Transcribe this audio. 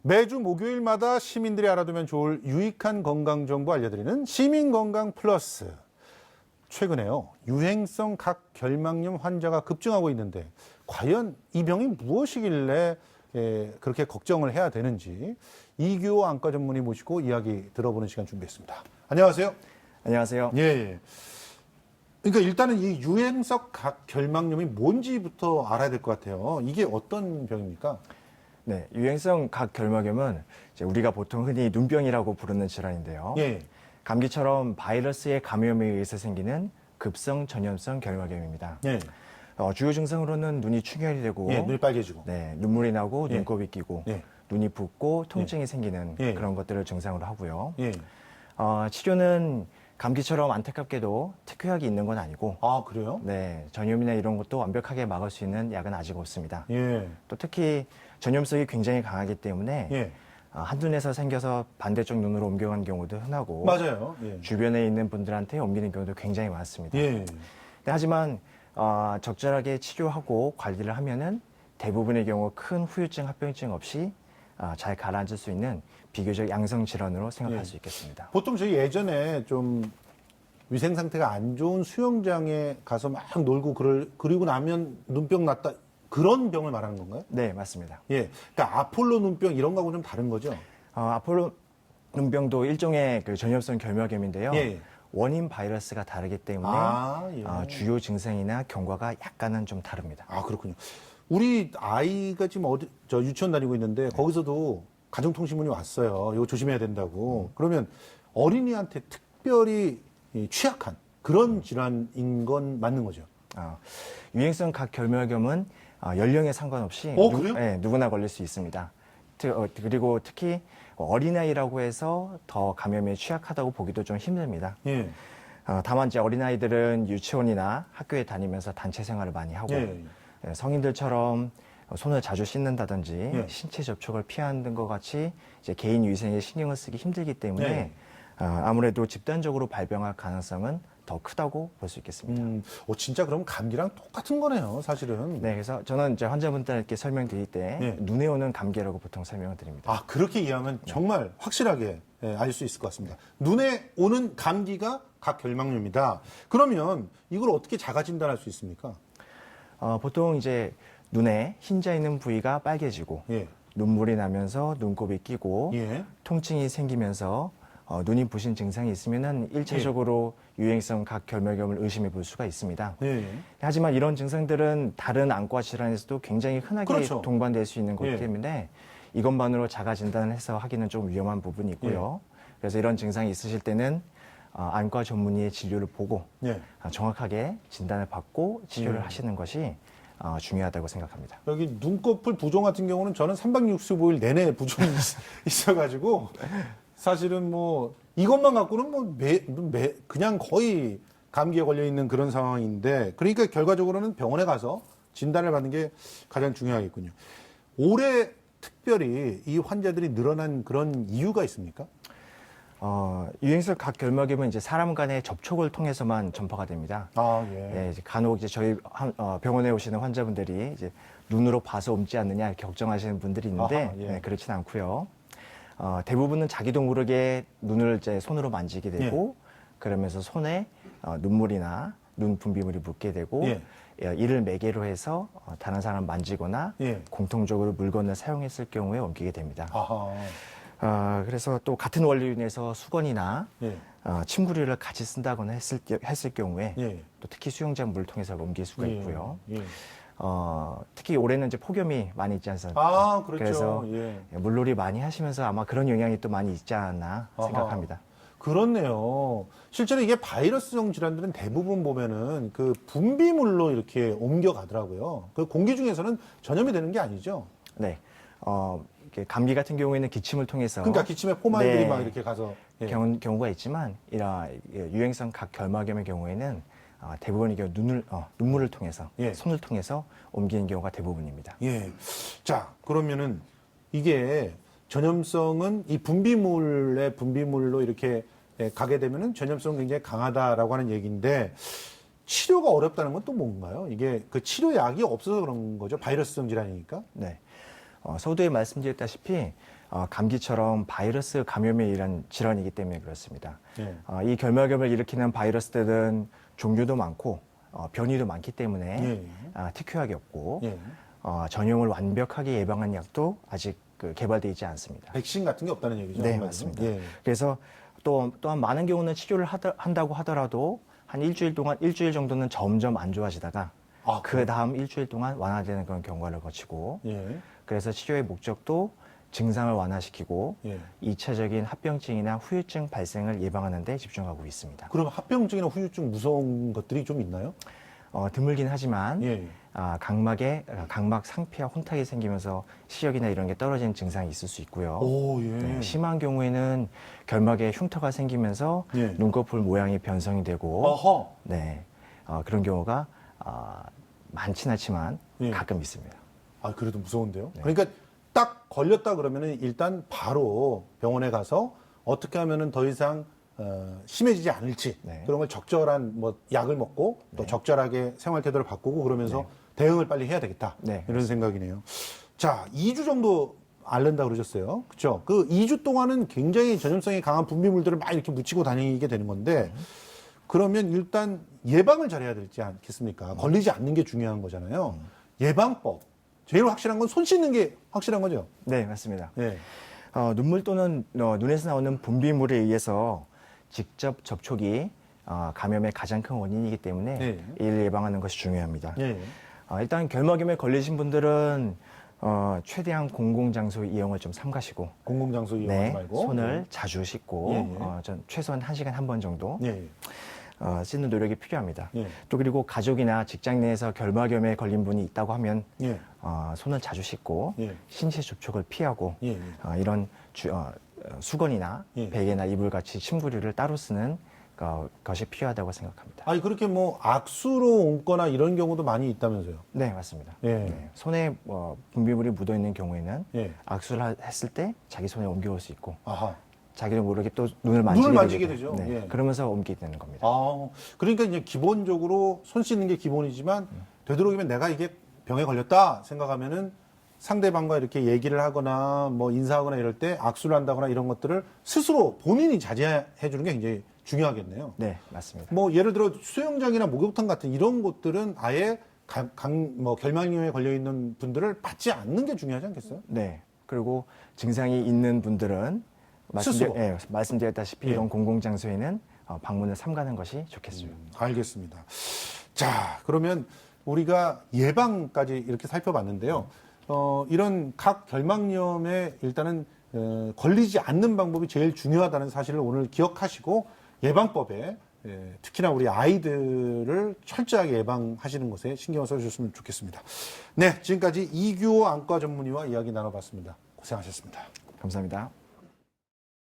매주 목요일마다 시민들이 알아두면 좋을 유익한 건강 정보 알려드리는 시민건강 플러스. 최근에요, 유행성 각결막염 환자가 급증하고 있는데 과연 이 병이 무엇이길래 그렇게 걱정을 해야 되는지 이규호 안과 전문의 모시고 이야기 들어보는 시간 준비했습니다. 안녕하세요. 안녕하세요. 예. 그러니까 일단은 이 유행성 각결막염이 뭔지부터 알아야 될 것 같아요. 이게 어떤 병입니까? 네, 유행성 각결막염은 이제 우리가 보통 흔히 눈병이라고 부르는 질환인데요. 예. 감기처럼 바이러스의 감염에 의해서 생기는 급성 전염성 결막염입니다. 예. 주요 증상으로는 눈이 충혈이 되고, 예, 눈이 빨개지고. 네, 눈물이 나고 예. 눈곱이 끼고, 예. 눈이 붓고 통증이 생기는 예. 그런 것들을 증상으로 하고요. 예. 치료는 감기처럼 안타깝게도 특효약이 있는 건 아니고, 아, 그래요? 네, 전염이나 이런 것도 완벽하게 막을 수 있는 약은 아직 없습니다. 예. 또 특히 전염성이 굉장히 강하기 때문에 예. 한눈에서 생겨서 반대쪽 눈으로 옮겨간 경우도 흔하고 맞아요. 예. 주변에 있는 분들한테 옮기는 경우도 굉장히 많습니다. 예. 하지만 적절하게 치료하고 관리를 하면은 대부분의 경우 큰 후유증, 합병증 없이 잘 가라앉을 수 있는 비교적 양성 질환으로 생각할 예. 수 있겠습니다. 보통 저희 예전에 좀 위생 상태가 안 좋은 수영장에 가서 막 놀고 그리고 나면 눈병 났다. 그런 병을 말하는 건가요? 네, 맞습니다. 예. 그러니까 아폴로 눈병 이런 거하고 좀 다른 거죠? 아폴로 눈병도 일종의 그 전염성 결막염인데요. 예. 원인 바이러스가 다르기 때문에 예. 주요 증상이나 경과가 약간은 좀 다릅니다. 아, 그렇군요. 우리 아이가 지금 저 유치원 다니고 있는데 거기서도 가정통신문이 왔어요. 이거 조심해야 된다고. 그러면 어린이한테 특별히 취약한 그런 질환인 건 맞는 거죠? 유행성 각결막염은 연령에 상관없이 그래요? 네, 누구나 걸릴 수 있습니다. 그리고 특히 어린아이라고 해서 더 감염에 취약하다고 보기도 좀 힘듭니다. 예. 다만 이제 어린아이들은 유치원이나 학교에 다니면서 단체 생활을 많이 하고 예. 성인들처럼 손을 자주 씻는다든지 예. 신체 접촉을 피하는 것 같이 이제 개인 위생에 신경을 쓰기 힘들기 때문에 예. 아무래도 집단적으로 발병할 가능성은 더 크다고 볼 수 있겠습니다. 진짜 그럼 감기랑 똑같은 거네요, 사실은. 네, 그래서 저는 이제 환자분들께 설명드릴 때 예. 눈에 오는 감기라고 보통 설명을 드립니다. 아, 그렇게 이해하면 정말 확실하게 알 수 있을 것 같습니다. 눈에 오는 감기가 각결막염이다. 그러면 이걸 어떻게 자가 진단할 수 있습니까? 보통 이제 눈에 흰자 있는 부위가 빨개지고 예. 눈물이 나면서 눈곱이 끼고 예. 통증이 생기면서 눈이 부신 증상이 있으면은 일차적으로 유행성 각결막염을 의심해 볼 수가 있습니다. 예. 하지만 이런 증상들은 다른 안과 질환에서도 굉장히 흔하게 그렇죠. 동반될 수 있는 거기 예. 때문에 이것만으로 자가 진단을 해서 하기는 좀 위험한 부분이 있고요. 그래서 이런 증상이 있으실 때는 안과 전문의의 진료를 보고 예. 정확하게 진단을 받고 치료를 예. 하시는 것이 중요하다고 생각합니다. 여기 눈꺼풀 부종 같은 경우는 저는 365일 내내 부종이 있어가지고 사실은 뭐 이것만 갖고는 뭐 그냥 거의 감기에 걸려 있는 그런 상황인데, 그러니까 결과적으로는 병원에 가서 진단을 받는 게 가장 중요하겠군요. 올해 특별히 이 환자들이 늘어난 그런 이유가 있습니까? 유행성 각결막염은 이제 사람 간의 접촉을 통해서만 전파가 됩니다. 예. 이제 간혹 이제 저희 병원에 오시는 환자분들이 이제 눈으로 봐서 옮지 않느냐 이렇게 걱정하시는 분들이 있는데 아하, 예. 그렇진 않고요. 대부분은 자기도 모르게 눈을 이제 손으로 만지게 되고 그러면서 손에 눈물이나 눈 분비물이 묻게 되고 예. 이를 매개로 해서 다른 사람 만지거나 예. 공통적으로 물건을 사용했을 경우에 옮기게 됩니다. 아하. 그래서 또 같은 원리로 인해서 수건이나 예. 침구류를 같이 쓴다거나 했을 경우에 예. 또 특히 수영장 물을 통해서 옮길 수가 있고요. 예. 특히 올해는 이제 폭염이 많이 있지 않습니까? 그렇죠. 그래서 예. 물놀이 많이 하시면서 아마 그런 영향이 또 많이 있지 않나 아하. 생각합니다. 그렇네요. 실제로 이게 바이러스성 질환들은 대부분 보면은 그 분비물로 이렇게 옮겨가더라고요. 그 공기 중에서는 전염이 되는 게 아니죠. 네. 이렇게 감기 같은 경우에는 기침을 통해서 그러니까 기침에 포만들이 네. 막 이렇게 가서. 예. 경우가 있지만 이런 유행성 각결막염의 경우에는 대부분 이게 눈물을 통해서 예. 손을 통해서 옮기는 경우가 대부분입니다. 예. 자, 그러면은 이게 전염성은 이 분비물로 이렇게 가게 되면은 전염성 굉장히 강하다라고 하는 얘기인데, 치료가 어렵다는 건 또 뭔가요? 이게 그 치료약이 없어서 그런 거죠? 바이러스성 질환이니까? 네. 서두에 말씀드렸다시피 감기처럼 바이러스 감염에 의한 질환이기 때문에 그렇습니다. 예. 이 결막염을 일으키는 바이러스들은 종류도 많고 변이도 많기 때문에 예. 특효약이 없고 예. 전염을 완벽하게 예방한 약도 아직 개발되어 있지 않습니다. 백신 같은 게 없다는 얘기죠. 네, 한마디로? 맞습니다. 예. 그래서 또한 많은 경우는 치료를 한다고 하더라도 한 일주일 정도는 점점 안 좋아지다가 아, 그 다음 일주일 동안 완화되는 그런 경과를 거치고 예. 그래서 치료의 목적도 증상을 완화시키고 예. 2차적인 합병증이나 후유증 발생을 예방하는 데 집중하고 있습니다. 그럼 합병증이나 후유증 무서운 것들이 좀 있나요? 드물긴 하지만 예. 각막에 각막 상피와 혼탁이 생기면서 시력이나 이런 게 떨어지는 증상이 있을 수 있고요. 오, 예. 네, 심한 경우에는 결막에 흉터가 생기면서 예. 눈꺼풀 모양이 변성이 되고 어허. 네, 그런 경우가 많진 않지만 예. 가끔 있습니다. 아, 그래도 무서운데요? 네. 그러니까 딱 걸렸다 그러면은 일단 바로 병원에 가서 어떻게 하면은 더 이상 심해지지 않을지 네. 그런 걸 적절한 뭐 약을 먹고 또 적절하게 생활 태도를 바꾸고 그러면서 대응을 빨리 해야 되겠다. 네, 이런 생각이네요. 자, 2주 정도 앓는다 그러셨어요. 그렇죠? 그 2주 동안은 굉장히 전염성이 강한 분비물들을 막 이렇게 묻히고 다니게 되는 건데 그러면 일단 예방을 잘해야 되지 않겠습니까? 걸리지 않는 게 중요한 거잖아요. 예방법. 제일 확실한 건 손 씻는 게 확실한 거죠. 네, 맞습니다. 예. 눈물 또는 눈에서 나오는 분비물에 의해서 직접 접촉이 감염의 가장 큰 원인이기 때문에 네. 이를 예방하는 것이 중요합니다. 예. 일단 결막염에 걸리신 분들은 최대한 공공장소 이용을 좀 삼가시고 공공장소 이용하지 네, 말고 손을 자주 씻고 예, 예. 전 최소한 1시간 한 번 정도 예. 씻는 노력이 필요합니다. 예. 또 그리고 가족이나 직장 내에서 결막염에 걸린 분이 있다고 하면 예. 손을 자주 씻고 예. 신체 접촉을 피하고 예. 예. 이런 수건이나 예. 베개나 이불 같이 침구류를 따로 쓰는 것이 필요하다고 생각합니다. 아니 그렇게 뭐 악수로 옮거나 이런 경우도 많이 있다면서요. 네, 맞습니다. 예. 네, 손에 분비물이 묻어 있는 경우에는 예. 악수를 했을 때 자기 손에 옮겨올 수 있고 아하. 자기도 모르게 또 눈을 만지게 되죠. 네, 예. 그러면서 옮기게 되는 겁니다. 아, 그러니까 이제 기본적으로 손 씻는 게 기본이지만 되도록이면 내가 이게 병에 걸렸다 생각하면은 상대방과 이렇게 얘기를 하거나 뭐 인사하거나 이럴 때 악수를 한다거나 이런 것들을 스스로 본인이 자제해 주는 게 굉장히 중요하겠네요. 네, 맞습니다. 뭐 예를 들어 수영장이나 목욕탕 같은 이런 곳들은 아예 뭐 결막염에 걸려 있는 분들을 받지 않는 게 중요하지 않겠어요? 네. 그리고 증상이 있는 분들은 스스로. 말씀드렸다시피 예. 이런 공공장소에는 방문을 삼가는 것이 좋겠어요. 알겠습니다. 자, 그러면 우리가 예방까지 이렇게 살펴봤는데요. 이런 각 결막염에 일단은 걸리지 않는 방법이 제일 중요하다는 사실을 오늘 기억하시고 예방법에 특히나 우리 아이들을 철저하게 예방하시는 것에 신경을 써주셨으면 좋겠습니다. 네, 지금까지 이규호 안과 전문의와 이야기 나눠봤습니다. 고생하셨습니다. 감사합니다.